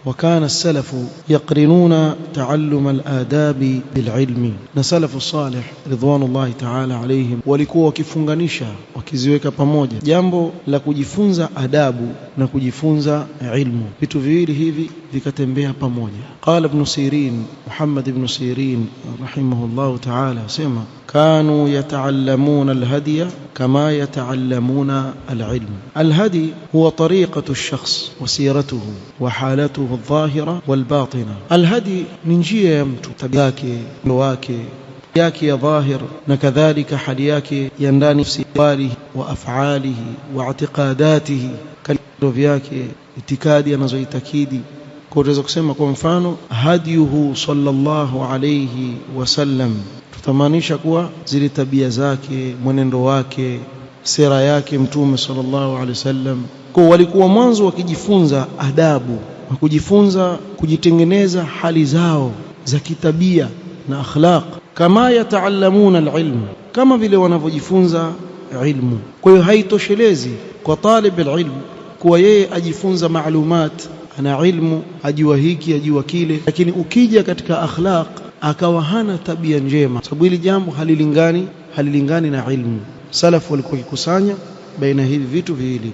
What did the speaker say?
وكان السلف يقرنون تعلم الآداب بالعلم. نسلف الصالح رضوان الله تعالى عليهم walikuwa wakifunganisha, wakiziweka pamoja jambo la kujifunza adabu na kujifunza ilmu. Vitu viwili hivi vikatembea pamoja. Qala ibn Sirin, Muhammad ibn Sirin rahimahullah ta'ala, sema كانوا يتعلمون الهدي كما يتعلمون العلم. الهدي هو طريقة الشخص وسيرته وحالته الظاهرة والباطنة. الهدي ننجيه يمتو تبياكي نواكي ياكي ظاهر، نكذلك حلياكي ينداني في سيواله وأفعاله واعتقاداته كالوفياكي اتكادي نزوي تكيدي. كوريزو كسيما كونفانو هديه صلى الله عليه وسلم tutamanisha kuwa zile tabia zake, mwenendo wake, sera yake mtume sallallahu alaihi wasallam. Kwa walikuwa mwanzo wakijifunza adabu na kujifunza kujitengeneza hali zao za kitabia na akhlaq, kama yataallamuna alilm, kama vile wanavyojifunza ilmu. Kwa hiyo haitoshelezi kwa talib alilm kuwa yeye ajifunza maalumat, ana ilmu, ajua hiki ajua kile, lakini ukija katika akhlaq akawa hana tabia njema, sababu hili jambo halilingani na ilmu. Salafu walikuwa kikusanya baina hivi vitu viwili.